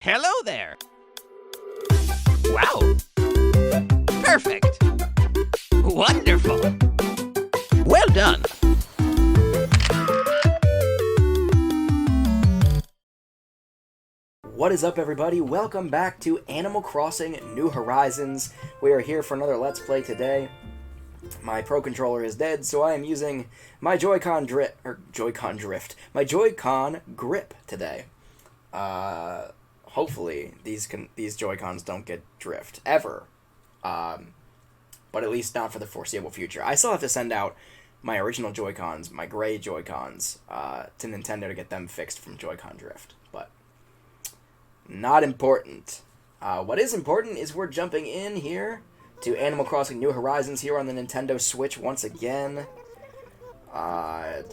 Hello there! Wow! Perfect! Wonderful! Well done! What is up, everybody? Welcome back to Animal Crossing New Horizons. We are here for another Let's Play today. My Pro Controller is dead, so I am using my Joy-Con Drift, my Joy-Con Grip today. Hopefully these Joy-Cons don't get drift ever, but at least not for the foreseeable future. I still have to send out my original Joy-Cons, my gray Joy-Cons, to Nintendo to get them fixed from Joy-Con drift, but not important. What is important is we're jumping in here to Animal Crossing New Horizons here on the Nintendo Switch once again. No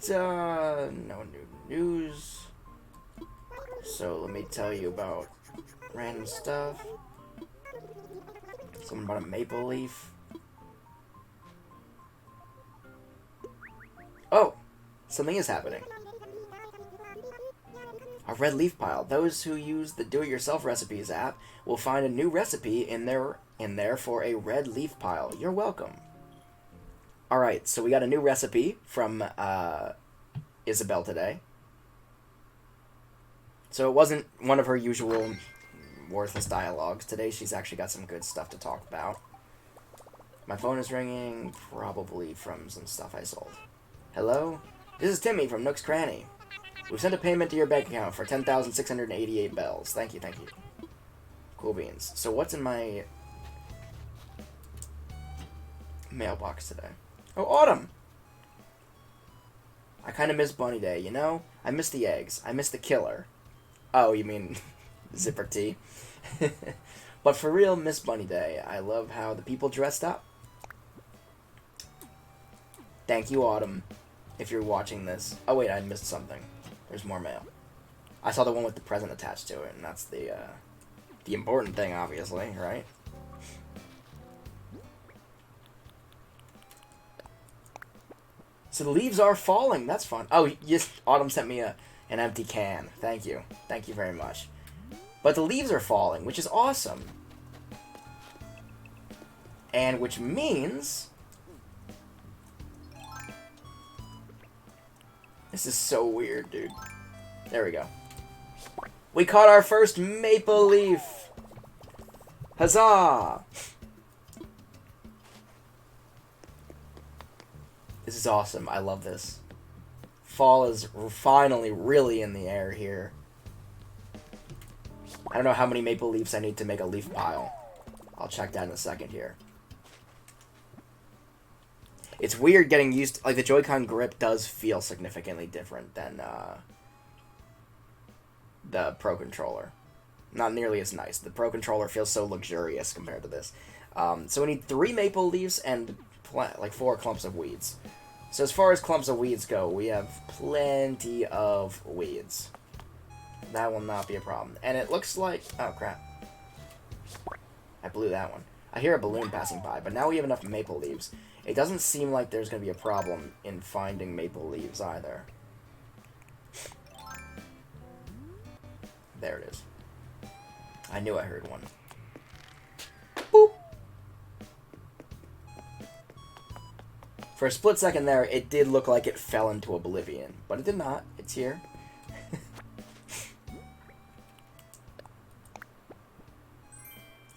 new news. So let me tell you about random stuff. Something about a maple leaf. Oh! Something is happening. A red leaf pile. Those who use the Do-It-Yourself Recipes app will find a new recipe in there for a red leaf pile. You're welcome. Alright, so we got a new recipe from Isabelle today. So it wasn't one of her usual worthless dialogues. Today she's actually got some good stuff to talk about. My phone is ringing, probably from some stuff I sold. Hello? This is Timmy from Nook's Cranny. We sent a payment to your bank account for 10,688 bells. Thank you, thank you. Cool beans. So what's in my mailbox today? Oh, Autumn! I kind of miss Bunny Day, you know? I miss the eggs. I miss the killer. Oh, you mean Zipper T. But for real, Miss Bunny Day. I love how the people dressed up. Thank you, Autumn, if you're watching this. Oh, wait, I missed something. There's more mail. I saw the one with the present attached to it, and that's the important thing, obviously, right? So the leaves are falling. That's fun. Oh, yes, Autumn sent me an empty can. Thank you. Thank you very much. But the leaves are falling, which is awesome. And which means... This is so weird, dude. There we go. We caught our first maple leaf! Huzzah! This is awesome. I love this. Fall is finally really in the air here. I don't know how many maple leaves I need to make a leaf pile. I'll check that in a second here. It's weird getting used to, like, the Joy-Con grip does feel significantly different than the Pro Controller. Not nearly as nice. The Pro Controller feels so luxurious compared to this. So we need 3 maple leaves and 4 clumps of weeds. So as far as clumps of weeds go, we have plenty of weeds. That will not be a problem. And it looks like... Oh, crap. I blew that one. I hear a balloon passing by, but now we have enough maple leaves. It doesn't seem like there's going to be a problem in finding maple leaves either. There it is. I knew I heard one. Boop! For a split second there, it did look like it fell into oblivion, but it did not. It's here.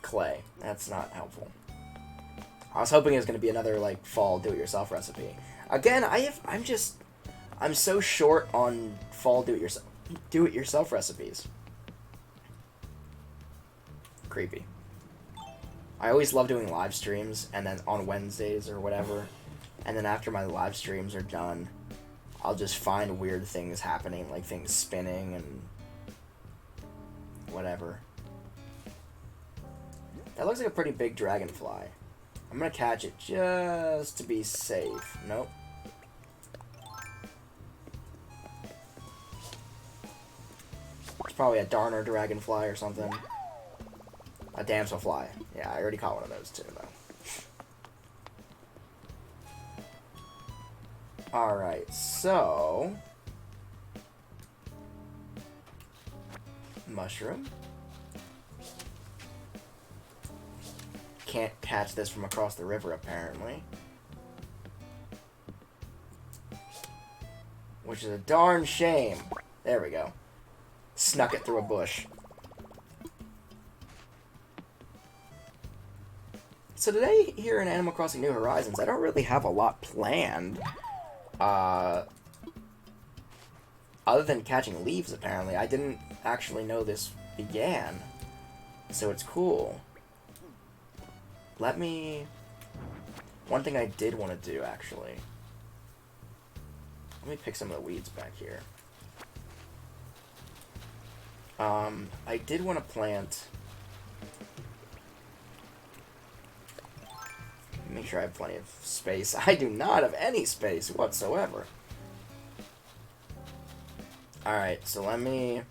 Clay. That's not helpful. I was hoping it was going to be another, like, fall do-it-yourself recipe. Again, I'm so short on fall do-it-yourself recipes. Creepy. I always love doing live streams, and then on Wednesdays or whatever, and then after my live streams are done, I'll just find weird things happening, like things spinning and whatever. That looks like a pretty big dragonfly. I'm gonna catch it just to be safe. Nope. It's probably a Darner dragonfly or something. A damselfly. Yeah, I already caught one of those too, though. Alright, so... Mushroom. Can't catch this from across the river, apparently. Which is a darn shame. There we go. Snuck it through a bush. So today, here in Animal Crossing New Horizons, I don't really have a lot planned. Other than catching leaves, apparently. I didn't actually know this began. So it's cool. Let me... One thing I did want to do, actually. Let me pick some of the weeds back here. I did want to plant... Make sure I have plenty of space. I do not have any space whatsoever. Alright, so let me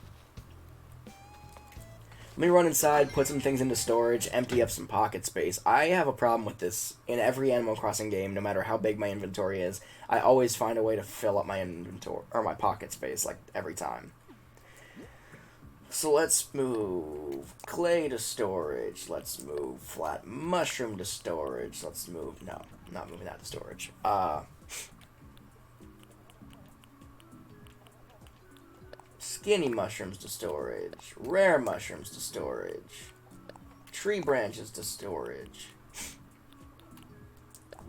run inside, put some things into storage, empty up some pocket space. I have a problem with this in every Animal Crossing game, no matter how big my inventory is. I always find a way to fill up my inventory, or my pocket space, like, every time. So let's move clay to storage. Let's move flat mushroom to storage. Let's move... No, not moving that to storage. Skinny mushrooms to storage. Rare mushrooms to storage. Tree branches to storage.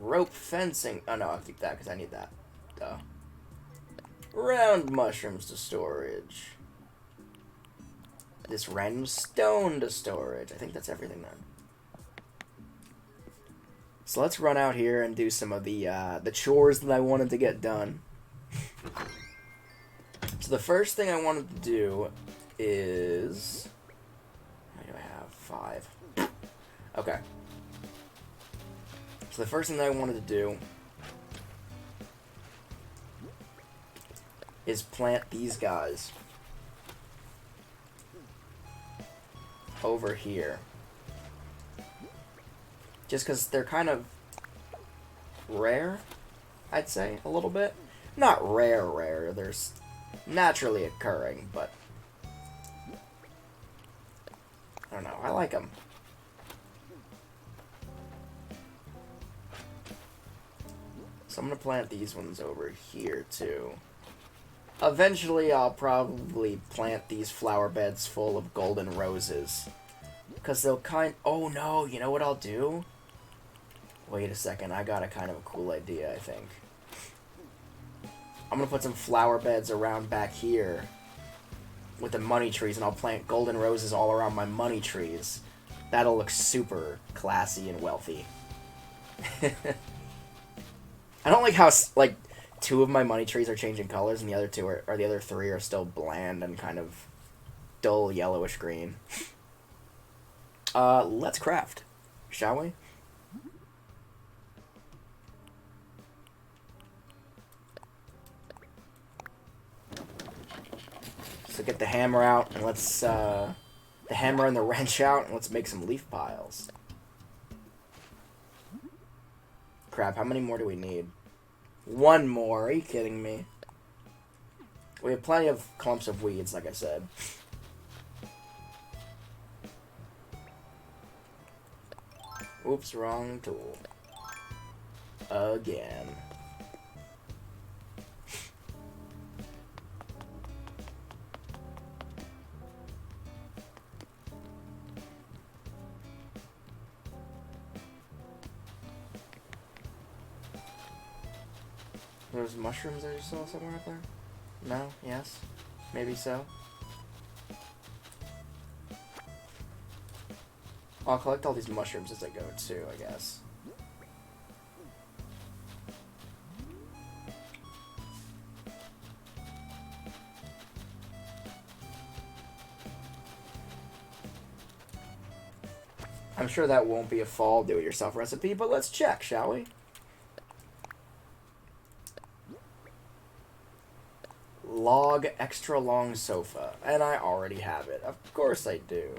Rope fencing... Oh, no, I'll keep that because I need that. Duh. Round mushrooms to storage. This random stone to storage. I think that's everything then. So let's run out here and do some of the chores that I wanted to get done. So the first thing I wanted to do is... How do I have? 5. Okay. So the first thing that I wanted to do is plant these guys over here. Just because they're kind of rare, I'd say, a little bit. Not rare, they're naturally occurring, but I don't know, I like them. So I'm going to plant these ones over here, too. Eventually, I'll probably plant these flower beds full of golden roses. Because they'll Oh, no, you know what I'll do? Wait a second, I got a kind of a cool idea, I think. I'm going to put some flower beds around back here with the money trees, and I'll plant golden roses all around my money trees. That'll look super classy and wealthy. I don't like how, like... 2 of my money trees are changing colors, and the other 2 or the other 3 are still bland and kind of dull yellowish green. Let's craft, shall we? So get the hammer out, and let's, the hammer and the wrench out, and let's make some leaf piles. Crap, how many more do we need? 1 more, are you kidding me? We have plenty of clumps of weeds, like I said. Oops, wrong tool. Again. There's mushrooms that you saw somewhere up there? No? Yes? Maybe so? I'll collect all these mushrooms as I go too, I guess. I'm sure that won't be a fall do-it-yourself recipe, but let's check, shall we? Log extra long sofa. And I already have it. Of course I do.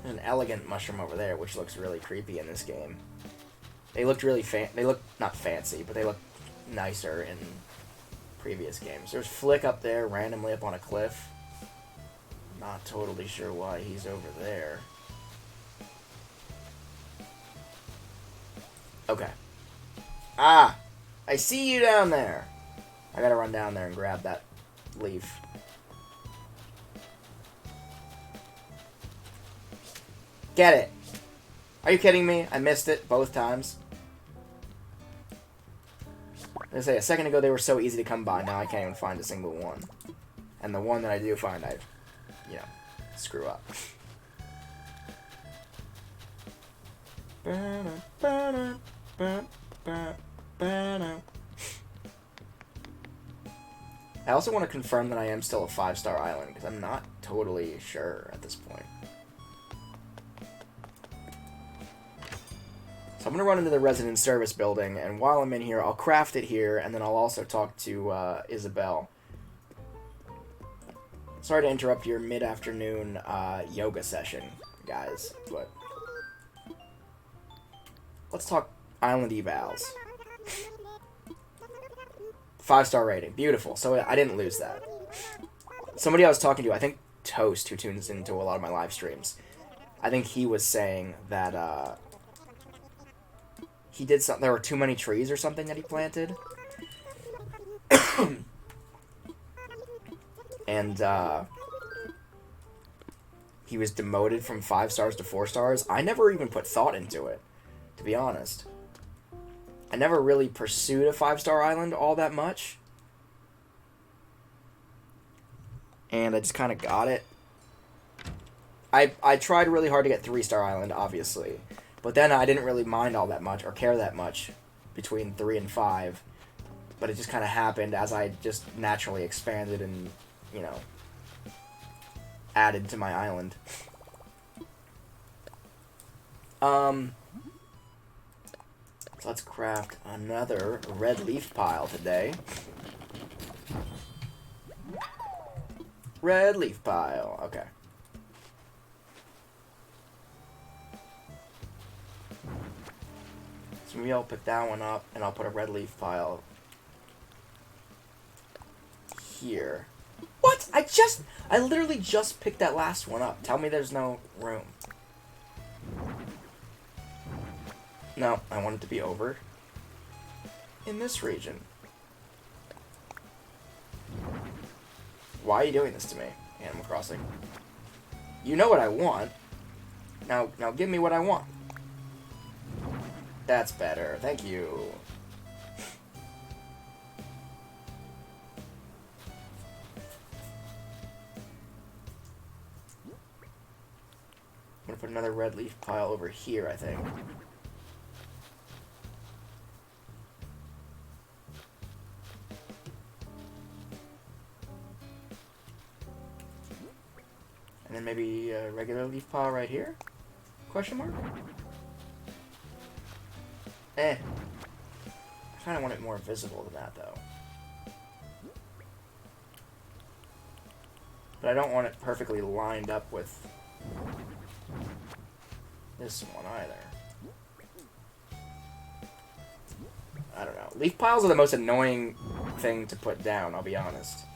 There's an elegant mushroom over there, which looks really creepy in this game. They looked really they look not fancy, but they look nicer in previous games. There's Flick up there, randomly up on a cliff. Not totally sure why he's over there. Okay. Ah! I see you down there! I gotta run down there and grab that leaf. Get it! Are you kidding me? I missed it both times. I was gonna say, a second ago they were so easy to come by, now I can't even find a single one. And the one that I do find, I, you know, screw up. I also want to confirm that I am still a 5-star island, because I'm not totally sure at this point. So I'm going to run into the resident service building, and while I'm in here, I'll craft it here, and then I'll also talk to Isabel. Sorry to interrupt your mid-afternoon yoga session, guys, but let's talk island evals. 5-star rating. Beautiful. So I didn't lose that. Somebody I was talking to, I think Toast, who tunes into a lot of my live streams, I think he was saying that he did something. There were too many trees or something that he planted. And he was demoted from 5 stars to 4 stars. I never even put thought into it, to be honest. I never really pursued a 5-star island all that much. And I just kind of got it. I tried really hard to get 3-star island, obviously. But then I didn't really mind all that much or care that much between 3 and 5. But it just kind of happened as I just naturally expanded and, you know, added to my island. So let's craft another red leaf pile today. Red leaf pile, okay. So maybe I'll pick that one up, and I'll put a red leaf pile here. What? I literally just picked that last one up. Tell me there's no room. No, I want it to be over in this region. Why are you doing this to me, Animal Crossing? You know what I want. Now give me what I want. That's better. Thank you. I'm gonna put another red leaf pile over here, I think. And then maybe a regular leaf pile right here? Question mark? I kind of want it more visible than that, though. But I don't want it perfectly lined up with this one either. I don't know. Leaf piles are the most annoying thing to put down, I'll be honest.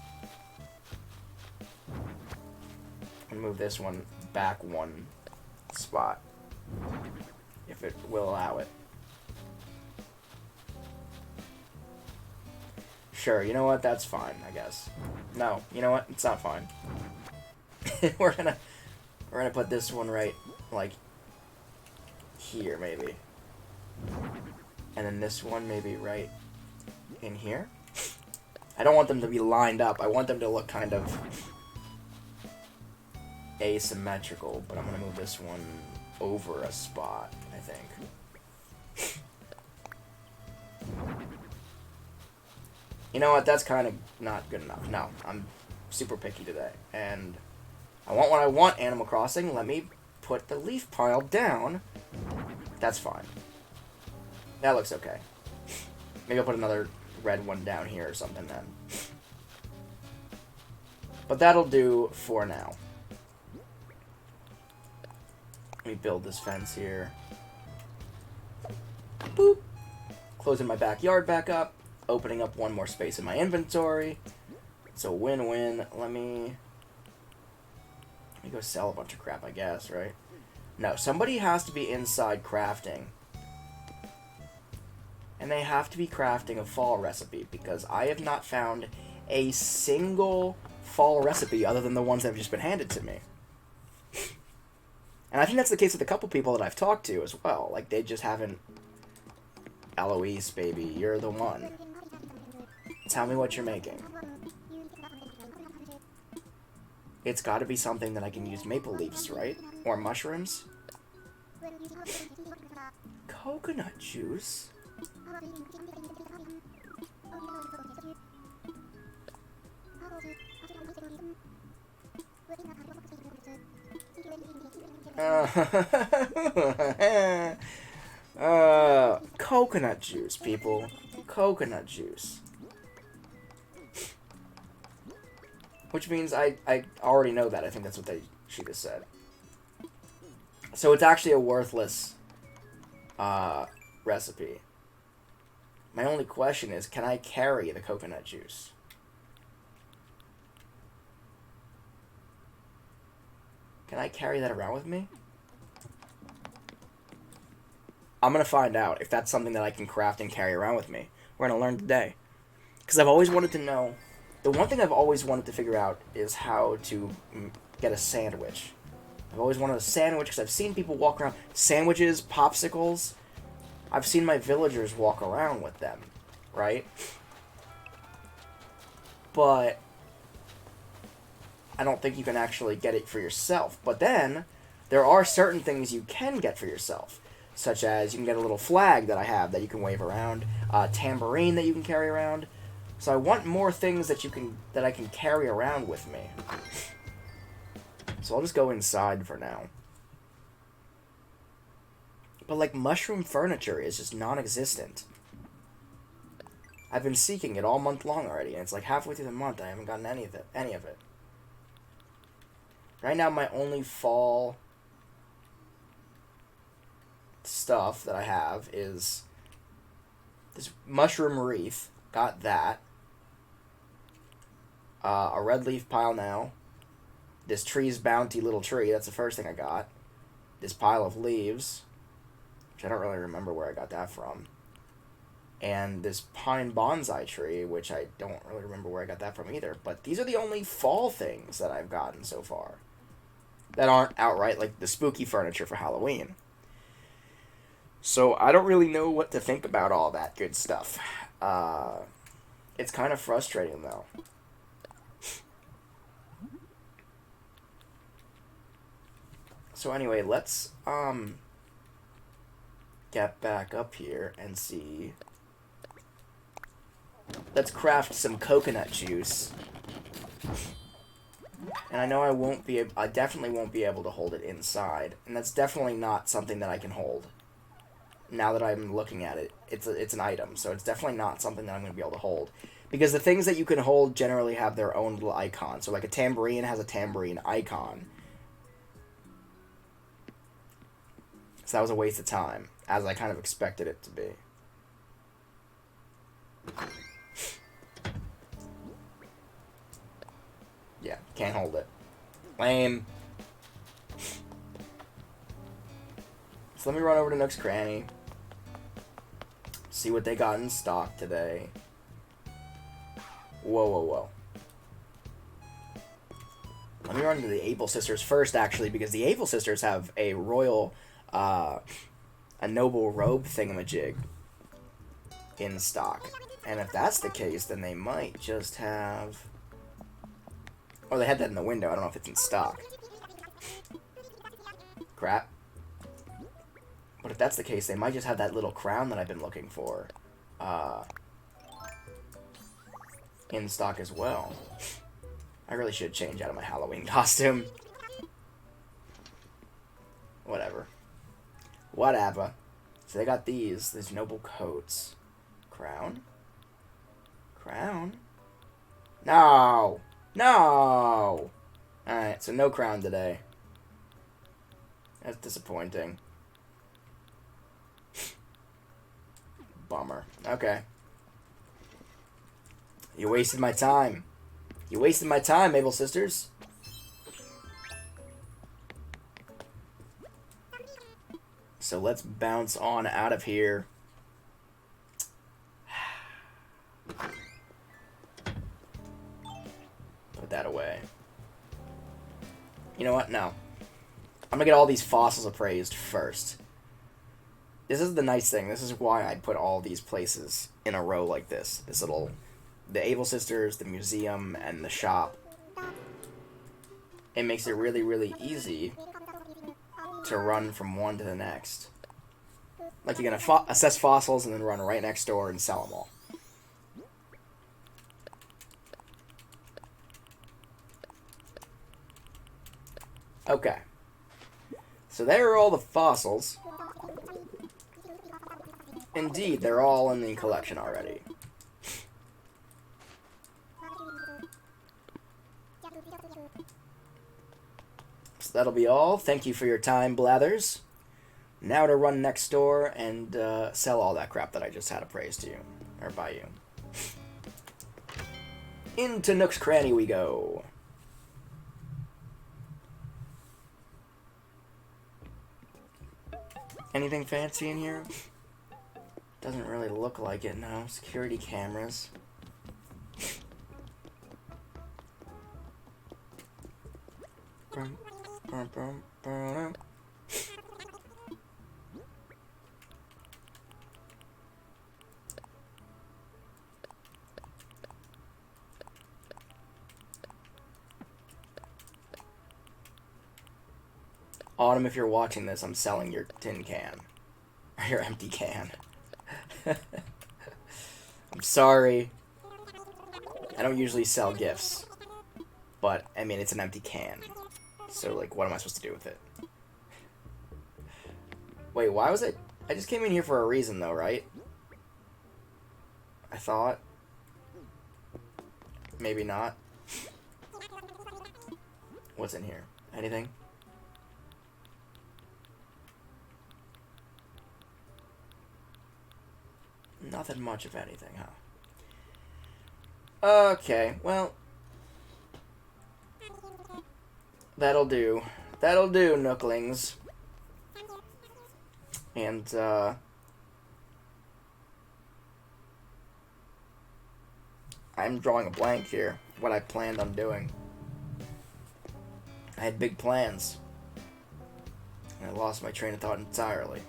And move this one back one spot, if it will allow it. Sure, you know what? That's fine, I guess. No, you know what? It's not fine. we're gonna put this one right, like, here, maybe. And then this one maybe right in here. I don't want them to be lined up. I want them to look kind of asymmetrical, but I'm gonna move this one over a spot, I think. You know what? That's kind of not good enough. No, I'm super picky today, and I want what I want, Animal Crossing. Let me put the leaf pile down. That's fine. That looks okay. Maybe I'll put another red one down here or something then. But that'll do for now. Let me build this fence here. Boop. Closing my backyard back up. opening up one more space in my inventory. It's a win-win. Let me go sell a bunch of crap, I guess, right? No, somebody has to be inside crafting. And they have to be crafting a fall recipe, because I have not found a single fall recipe other than the ones that have just been handed to me. And I think that's the case with a couple people that I've talked to as well. Like, they just haven't... Eloise, baby, you're the one. Tell me what you're making. It's got to be something that I can use maple leaves, right? Or mushrooms? Coconut juice? Coconut juice, people. Coconut juice. Which means I already know that. I think that's what she just said. So it's actually a worthless recipe. My only question is, can I carry the coconut juice? Can I carry that around with me? I'm going to find out if that's something that I can craft and carry around with me. We're going to learn today. Because I've always wanted to know... The one thing I've always wanted to figure out is how to get a sandwich. I've always wanted a sandwich because I've seen people walk around. Sandwiches, popsicles. I've seen my villagers walk around with them, right? But I don't think you can actually get it for yourself. But then, there are certain things you can get for yourself. Such as, you can get a little flag that I have that you can wave around. A tambourine that you can carry around. So I want more things that I can carry around with me. So I'll just go inside for now. But like mushroom furniture is just non-existent. I've been seeking it all month long already, and it's like halfway through the month I haven't gotten any of it. Right now my only fall stuff that I have is this mushroom wreath. Got that. A red leaf pile now. This tree's bounty little tree. That's the first thing I got. This pile of leaves, which I don't really remember where I got that from. And this pine bonsai tree, which I don't really remember where I got that from either. But these are the only fall things that I've gotten so far that aren't outright like the spooky furniture for Halloween. So I don't really know what to think about all that good stuff. It's kind of frustrating, though. So anyway, let's get back up here and see. Let's craft some coconut juice. And I know I definitely won't be able to hold it inside, and that's definitely not something that I can hold. Now that I'm looking at it, it's an item, so it's definitely not something that I'm going to be able to hold. Because the things that you can hold generally have their own little icon. So like a tambourine has a tambourine icon. So that was a waste of time, as I kind of expected it to be. Yeah, can't hold it. Lame. So let me run over to Nook's Cranny. See what they got in stock today. Whoa, whoa, whoa. Let me run to the Able Sisters first, actually, because the Able Sisters have a royal, a noble robe thingamajig in stock. And if that's the case, then they might just have... Or they had that in the window. I don't know if it's in stock. Crap. But if that's the case, they might just have that little crown that I've been looking for in stock as well. I really should change out of my Halloween costume. Whatever. Whatever. So they got these noble coats. Crown? Crown? No! No! Alright, so no crown today. That's disappointing. Bummer. Okay. You wasted my time. You wasted my time, Maple Sisters. So let's bounce on out of here. Put that away. You know what? No. I'm gonna get all these fossils appraised first. This is the nice thing. This is why I put all these places in a row like this. This little... The Able Sisters, the museum, and the shop. It makes it really, really easy to run from one to the next. Like, you're gonna assess fossils and then run right next door and sell them all. Okay. So there are all the fossils. Indeed, they're all in the collection already. So that'll be all. Thank you for your time, Blathers. Now to run next door and sell all that crap that I just had appraised to you. Or by you. Into Nook's Cranny we go. Anything fancy in here? Doesn't really look like it, no. Security cameras. Autumn, if you're watching this, I'm selling your tin can. Or your empty can. I'm sorry. I don't usually sell gifts. But, I mean, it's an empty can. So, like, what am I supposed to do with it? Wait, why was it? I just came in here for a reason, though, right? I thought. Maybe not. What's in here? Anything? Nothing much of anything, huh? Okay, well... That'll do. That'll do, Nooklings. And, I'm drawing a blank here. What I planned on doing. I had big plans. And I lost my train of thought entirely.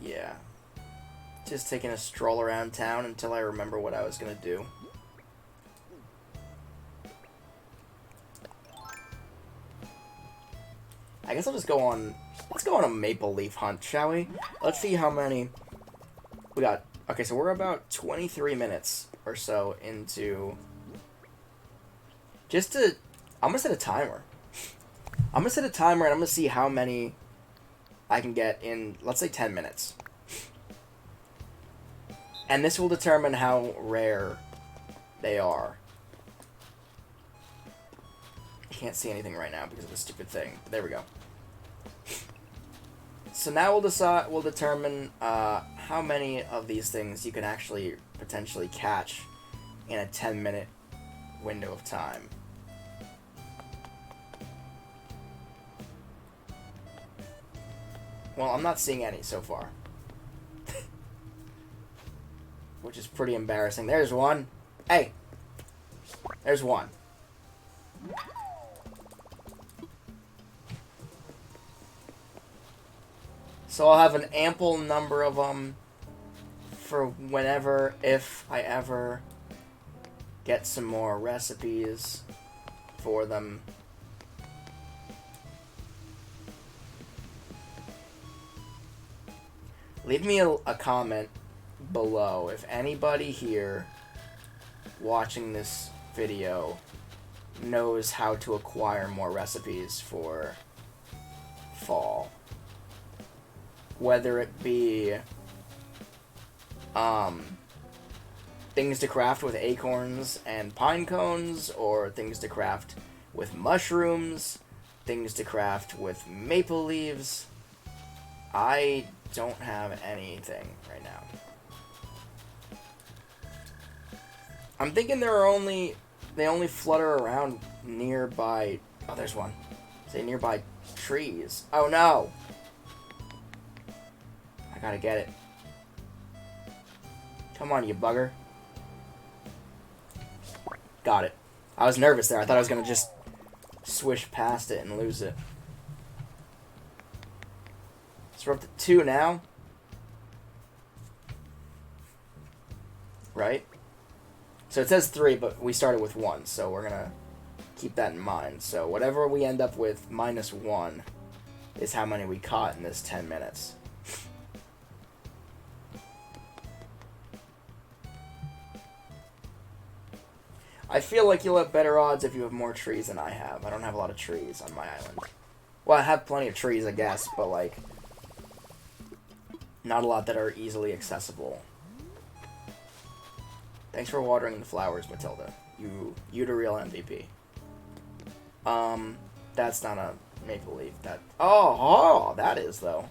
Yeah. Just taking a stroll around town until I remember what I was gonna do. I guess I'll just go on... Let's go on a maple leaf hunt, shall we? Let's see how many... We got... Okay, so we're about 23 minutes or so into... Just to... I'm gonna set a timer. I'm gonna set a timer and I'm gonna see how many I can get in, let's say, 10 minutes. And this will determine how rare they are. I can't see anything right now because of the stupid thing. But there we go. So now we'll determine how many of these things you can actually potentially catch in a 10-minute window of time. Well, I'm not seeing any so far. Which is pretty embarrassing. There's one. Hey! There's one. So I'll have an ample number of them for whenever, if I ever get some more recipes for them. Leave me a comment below if anybody here watching this video knows how to acquire more recipes for fall. Whether it be things to craft with acorns and pine cones, or things to craft with mushrooms, things to craft with maple leaves. I don't have anything right now. I'm thinking they only flutter around nearby. Oh, there's one. Say nearby trees. Oh no! I gotta get it. Come on, you bugger. Got it. I was nervous there. I thought I was gonna just swish past it and lose it. So we're up to 2 now. Right? So it says 3, but we started with 1, so we're gonna keep that in mind. So whatever we end up with minus 1 is how many we caught in this 10 minutes. I feel like you'll have better odds if you have more trees than I have. I don't have a lot of trees on my island. Well, I have plenty of trees, I guess, but, like, not a lot that are easily accessible. Thanks for watering the flowers, Matilda. You the real MVP. That's not a maple leaf. Oh, that is, though.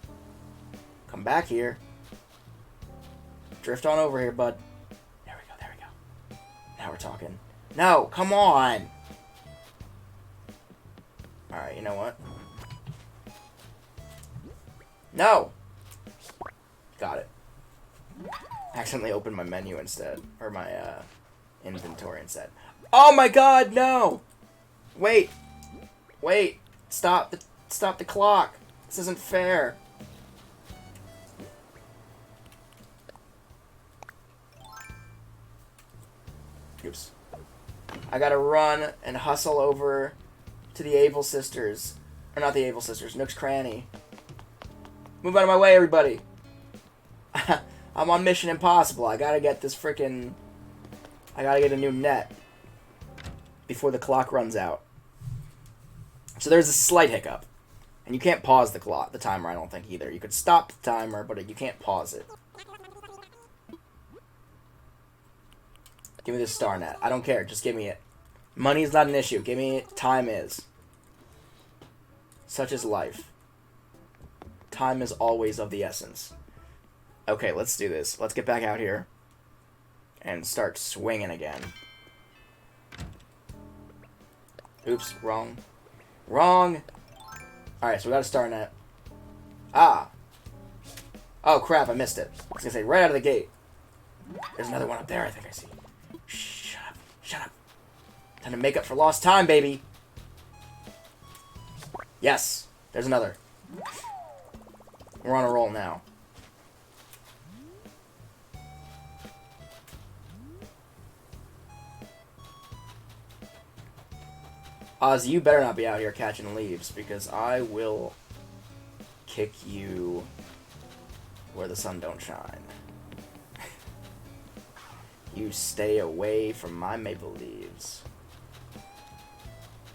Come back here. Drift on over here, bud. There we go. Now we're talking. No, come on! Alright, you know what? No! Got it. Accidentally opened my menu instead. Or my, inventory instead. Oh my god, no! Wait! Stop the clock! This isn't fair! Oops. I gotta run and hustle over to the Able Sisters. Or not the Able Sisters, Nook's Cranny. Move out of my way, everybody! I'm on Mission Impossible. I gotta get this frickin'... I gotta get a new net before the clock runs out. So there's a slight hiccup. And you can't pause the timer, I don't think, either. You could stop the timer, but you can't pause it. Give me this star net. I don't care. Just give me it. Money's not an issue. Give me it. Time is. Such is life. Time is always of the essence. Okay, let's do this. Let's get back out here and start swinging again. Oops, wrong. Wrong! Alright, so we got a star net. Ah! Oh, crap, I missed it. I was gonna say, right out of the gate. There's another one up there, I think I see. Shut up. Time to make up for lost time, baby. Yes, there's another. We're on a roll now. Ozzy, you better not be out here catching leaves, because I will kick you where the sun don't shine. You stay away from my maple leaves.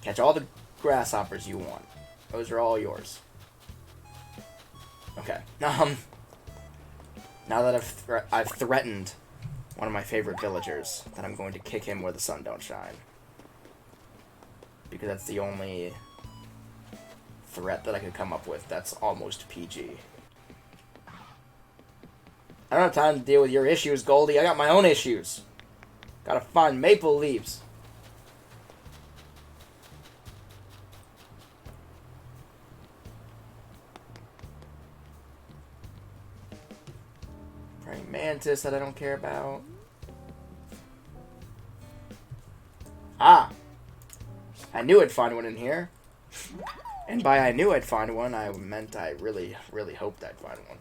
Catch all the grasshoppers you want. Those are all yours. Okay. Now that I've threatened one of my favorite villagers, that I'm going to kick him where the sun don't shine. Because that's the only threat that I could come up with that's almost PG. I don't have time to deal with your issues, Goldie. I got my own issues. Gotta find maple leaves. Praying mantis that I don't care about. Ah! I knew I'd find one in here. And by I knew I'd find one, I meant I really, really hoped I'd find one.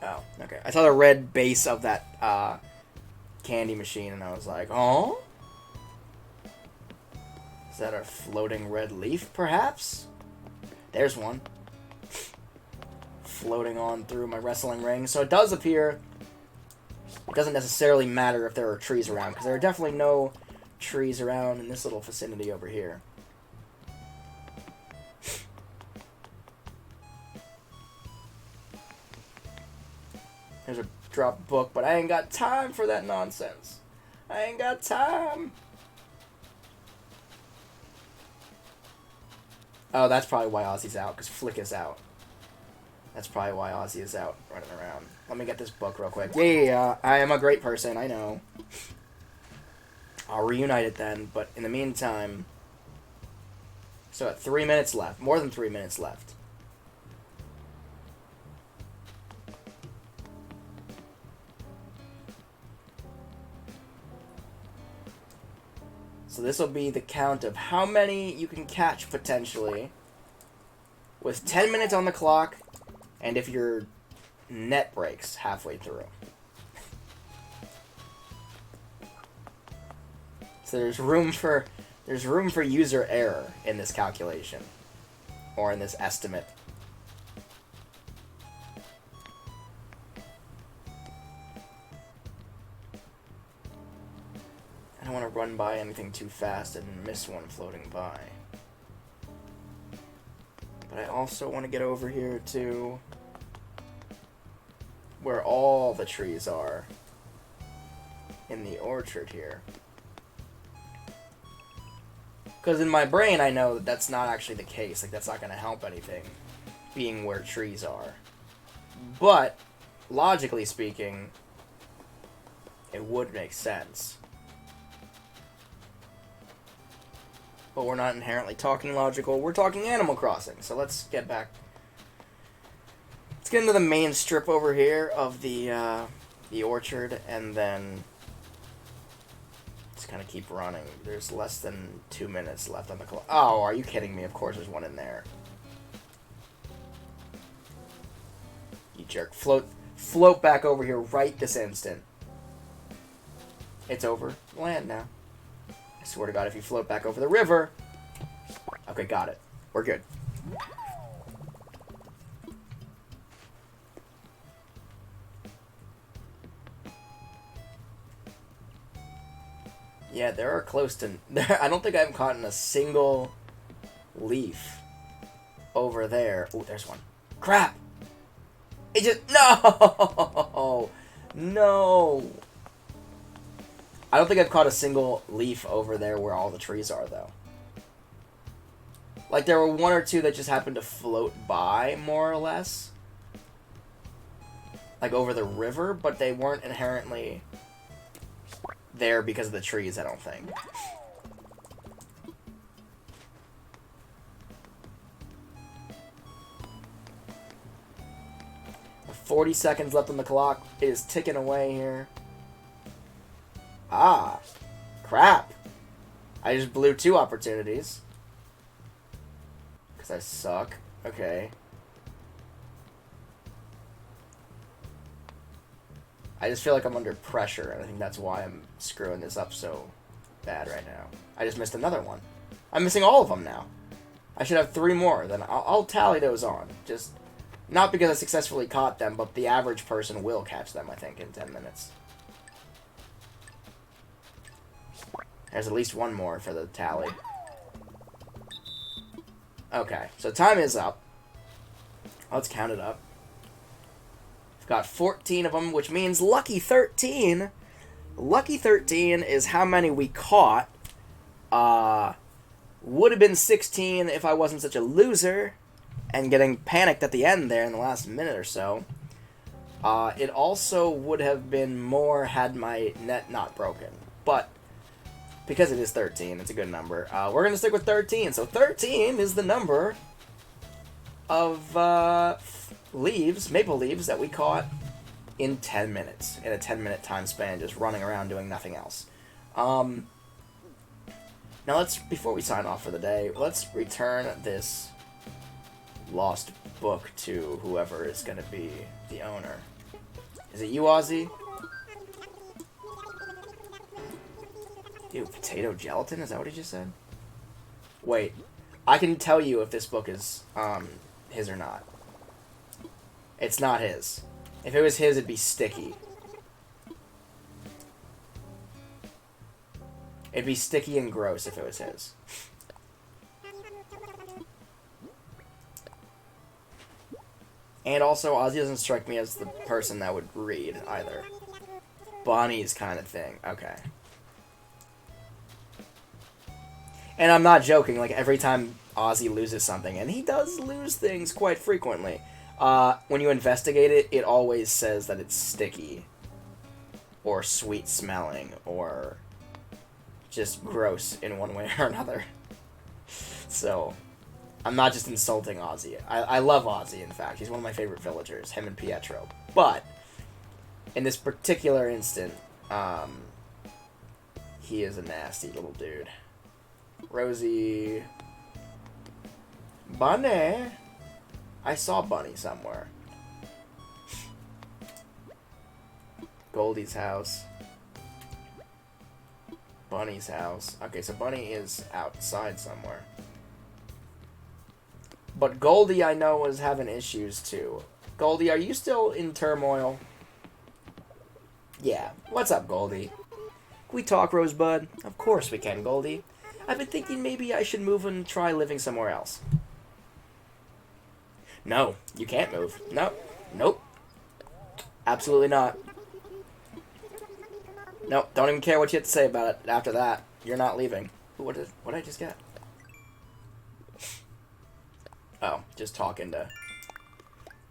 Oh, okay. I saw the red base of that candy machine, and I was like, oh? Is that a floating red leaf, perhaps? There's one. Floating on through my wrestling ring. So it does appear it doesn't necessarily matter if there are trees around, because there are definitely no trees around in this little vicinity over here. There's a drop book, but I ain't got time for that nonsense. I ain't got time. Oh, that's probably why Ozzy's out, because Flick is out. That's probably why Ozzy is out running around. Let me get this book real quick. Yeah, I am a great person, I know. I'll reunite it then, but in the meantime... So at 3 minutes left. More than 3 minutes left. So this will be the count of how many you can catch, potentially. With 10 minutes on the clock, and if your net breaks halfway through. So there's room for user error in this calculation. Or in this estimate. I don't want to run by anything too fast and miss one floating by. But I also want to get over here to where all the trees are in the orchard here. Because in my brain I know that that's not actually the case. Like, that's not going to help anything, being where trees are. But, logically speaking, it would make sense. But we're not inherently talking logical. We're talking Animal Crossing. So let's get back. Let's get into the main strip over here of the orchard, and then just kind of keep running. There's less than 2 minutes left on the clock. Oh, are you kidding me? Of course there's one in there. You jerk. Float back over here right this instant. It's over land now. I swear to God, if you float back over the river... Okay, got it. We're good. Yeah, there are close to... I don't think I've caught a single leaf over there. Oh, there's one. Crap! It just... No! No! I don't think I've caught a single leaf over there where all the trees are, though. Like, there were one or two that just happened to float by, more or less. Like, over the river, but they weren't inherently there because of the trees, I don't think. 40 seconds left on the clock. It is ticking away here. Ah, crap. I just blew 2 opportunities. Because I suck. Okay. I just feel like I'm under pressure, and I think that's why I'm screwing this up so bad right now. I just missed another one. I'm missing all of them now. I should have 3 more, then I'll tally those on. Just, not because I successfully caught them, but the average person will catch them, I think, in 10 minutes. There's at least 1 more for the tally. Okay, so time is up. Let's count it up. We've got 14 of them, which means lucky 13. Lucky 13 is how many we caught. Would have been 16 if I wasn't such a loser and getting panicked at the end there in the last minute or so. It also would have been more had my net not broken. But because it is 13, it's a good number. We're going to stick with 13. So 13 is the number of leaves, maple leaves, that we caught in 10 minutes. In a 10-minute time span, just running around doing nothing else. Now let's, before we sign off for the day, let's return this lost book to whoever is going to be the owner. Is it you, Ozzy? Ew, potato gelatin? Is that what he just said? Wait, I can tell you if this book is his or not. It's not his. If it was his, it'd be sticky. It'd be sticky and gross if it was his. And also, Ozzy doesn't strike me as the person that would read, either. Bonnie's kind of thing. Okay. And I'm not joking, like, every time Ozzy loses something, and he does lose things quite frequently, when you investigate it, it always says that it's sticky, or sweet-smelling, or just gross in one way or another. So, I'm not just insulting Ozzy. I love Ozzy, in fact. He's one of my favorite villagers, him and Pietro. But, in this particular instant, he is a nasty little dude. Rosie. Bunny. I saw Bunny somewhere. Goldie's house. Bunny's house. Okay, so Bunny is outside somewhere. But Goldie, I know, was having issues too. Goldie, are you still in turmoil? Yeah. What's up, Goldie? Can we talk, Rosebud? Of course we can, Goldie. I've been thinking maybe I should move and try living somewhere else. No, you can't move. No. Nope. Absolutely not. Nope, don't even care what you have to say about it after that. You're not leaving. What did I just get? Oh, just talking to...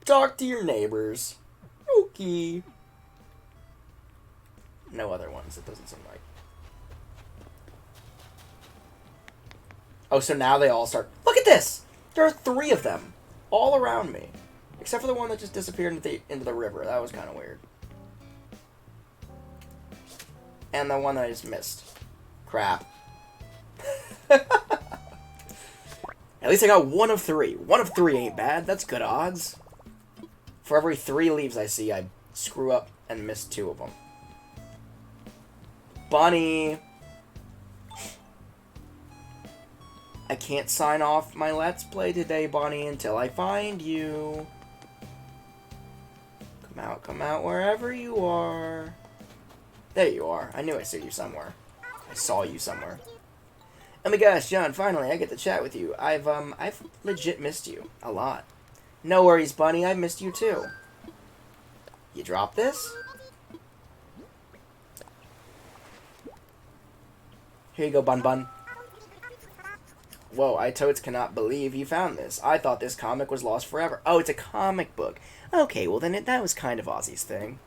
Talk to your neighbors. Okay. No other ones, it doesn't seem like. Oh, so now they all start... Look at this! There are 3 of them. All around me. Except for the one that just disappeared into the river. That was kind of weird. And the one that I just missed. Crap. At least I got 1 of 3. 1 of 3 ain't bad. That's good odds. For every 3 leaves I see, I screw up and miss 2 of them. Bunny! I can't sign off my Let's Play today, Bunny, until I find you. Come out wherever you are. There you are. I knew I saw you somewhere. I saw you somewhere. Oh my gosh, John, finally I get to chat with you. I've legit missed you. A lot. No worries, Bunny, I missed you too. You dropped this? Here you go, Bun Bun. Whoa, I totes cannot believe you found this. I thought this comic was lost forever. Oh, it's a comic book. Okay, well then that was kind of Ozzy's thing.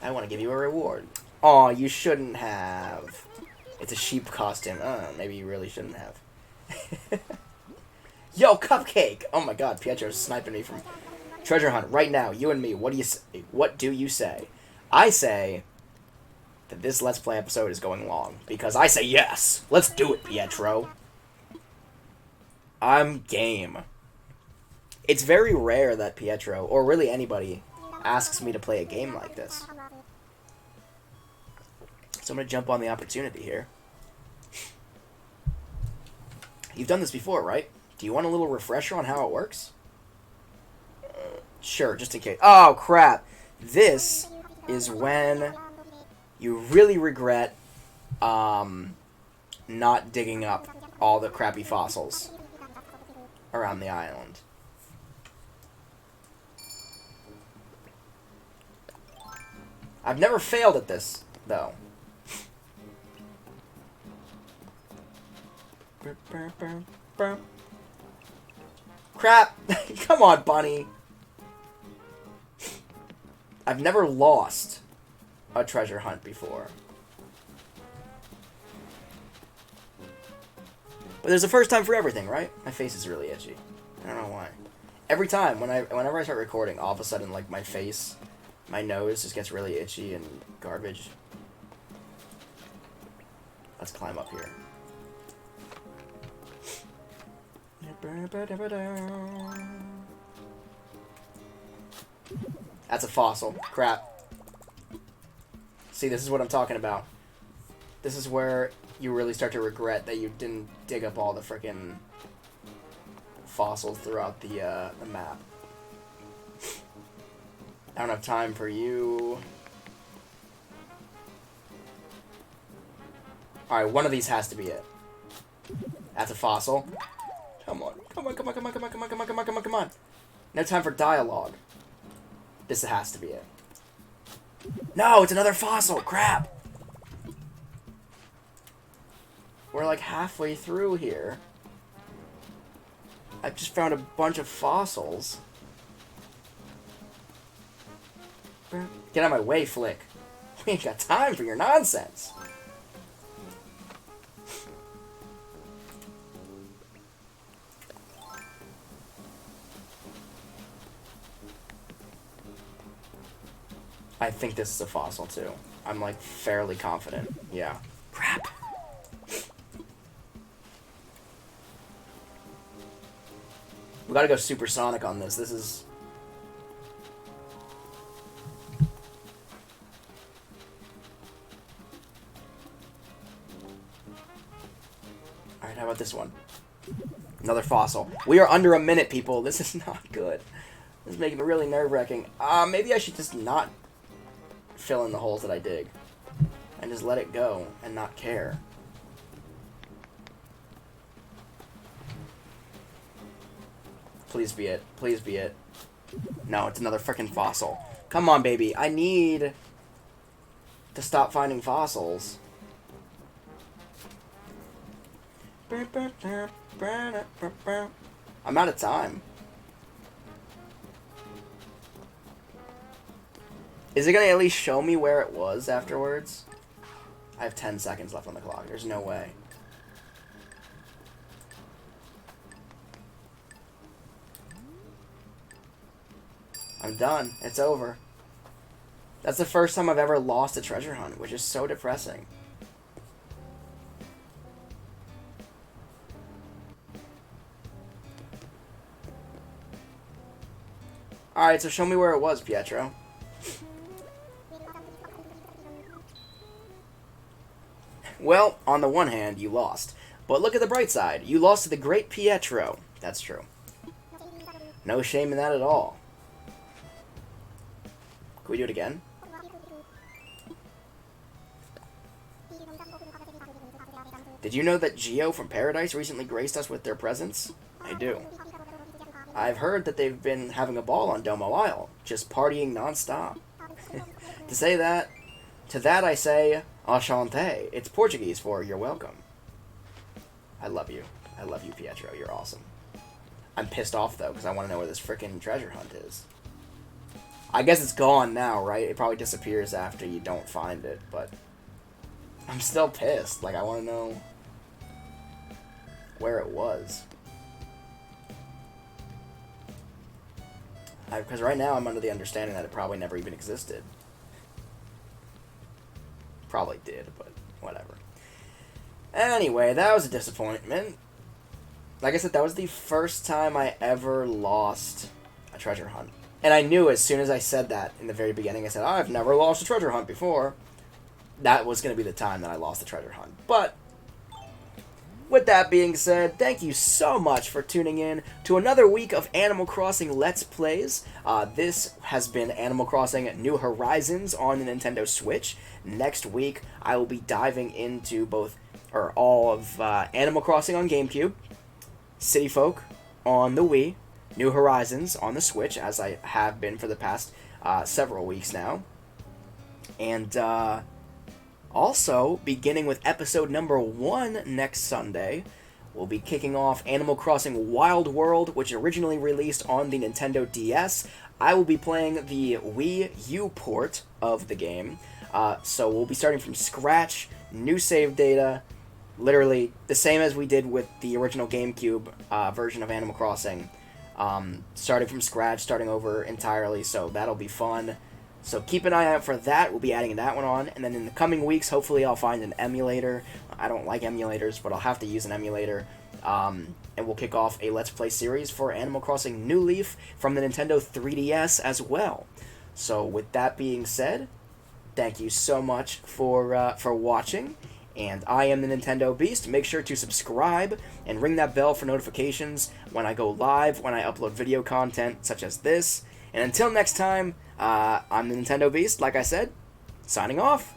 I want to give you a reward. Aw, you shouldn't have. It's a sheep costume. Oh, maybe you really shouldn't have. Yo, Cupcake! Oh my god, Pietro's sniping me from treasure hunt right now. You and me, what do you say? What do you say? I say that this Let's Play episode is going long. Because I say yes! Let's do it, Pietro! I'm game. It's very rare that Pietro, or really anybody, asks me to play a game like this. So I'm going to jump on the opportunity here. You've done this before, right? Do you want a little refresher on how it works? Sure, just in case. Oh, crap! This is when you really regret not digging up all the crappy fossils around the island. I've never failed at this, though. Crap! Come on, Bunny! I've never lost a treasure hunt before. But there's a first time for everything, right? My face is really itchy. I don't know why. Every time, whenever I start recording, all of a sudden, like, my face, my nose just gets really itchy and garbage. Let's climb up here. That's a fossil. Crap. See, this is what I'm talking about. This is where you really start to regret that you didn't dig up all the frickin' fossils throughout the map. I don't have time for you. Alright, one of these has to be it. That's a fossil. Come on. Come on, come on, come on, come on, come on, come on, come on, come on, come on. No time for dialogue. This has to be it. No, it's another fossil. Crap. We're like halfway through here. I just found a bunch of fossils. Get out of my way, Flick. We ain't got time for your nonsense. I think this is a fossil, too. I'm, like, fairly confident. Yeah. Crap. We gotta go supersonic on this. This is... Alright, how about this one? Another fossil. We are under a minute, people. This is not good. This is making me really nerve-wracking. Maybe I should just not fill in the holes that I dig. And just let it go and not care. Please be it. Please be it. No, it's another freaking fossil. Come on, baby. I need to stop finding fossils. I'm out of time. Is it going to at least show me where it was afterwards? I have 10 seconds left on the clock. There's no way. I'm done. It's over. That's the first time I've ever lost a treasure hunt, which is so depressing. Alright, so show me where it was, Pietro. Well, on the one hand, you lost. But look at the bright side. You lost to the great Pietro. That's true. No shame in that at all. Can we do it again? Did you know that Geo from Paradise recently graced us with their presence? I do. I've heard that they've been having a ball on Domo Isle, just partying non-stop. To that I say, enchanté. It's Portuguese for you're welcome. I love you. I love you, Pietro. You're awesome. I'm pissed off, though, because I want to know where this frickin' treasure hunt is. I guess it's gone now, right? It probably disappears after you don't find it, but I'm still pissed. Like, I want to know where it was. Because right now I'm under the understanding that it probably never even existed. Probably did, but whatever. Anyway, that was a disappointment. Like I said, that was the first time I ever lost a treasure hunt. And I knew as soon as I said that in the very beginning, I said, I've never lost a treasure hunt before. That was going to be the time that I lost the treasure hunt. But with that being said, thank you so much for tuning in to another week of Animal Crossing Let's Plays. This has been Animal Crossing New Horizons on the Nintendo Switch. Next week, I will be diving into all of Animal Crossing on GameCube, City Folk on the Wii, New Horizons on the Switch, as I have been for the past several weeks now. And also, beginning with episode number 1 next Sunday, we'll be kicking off Animal Crossing Wild World, which originally released on the Nintendo DS. I will be playing the Wii U port of the game. So we'll be starting from scratch, new save data, literally the same as we did with the original GameCube version of Animal Crossing. Starting from scratch, starting over entirely, so that'll be fun. So keep an eye out for that. We'll be adding that one on. And then in the coming weeks, hopefully I'll find an emulator. I don't like emulators, but I'll have to use an emulator. And we'll kick off a Let's Play series for Animal Crossing New Leaf from the Nintendo 3DS as well. So with that being said, thank you so much for watching. And I am the Nintendo Beast. Make sure to subscribe and ring that bell for notifications when I go live, when I upload video content such as this. And until next time, I'm the Nintendo Beast, like I said, signing off.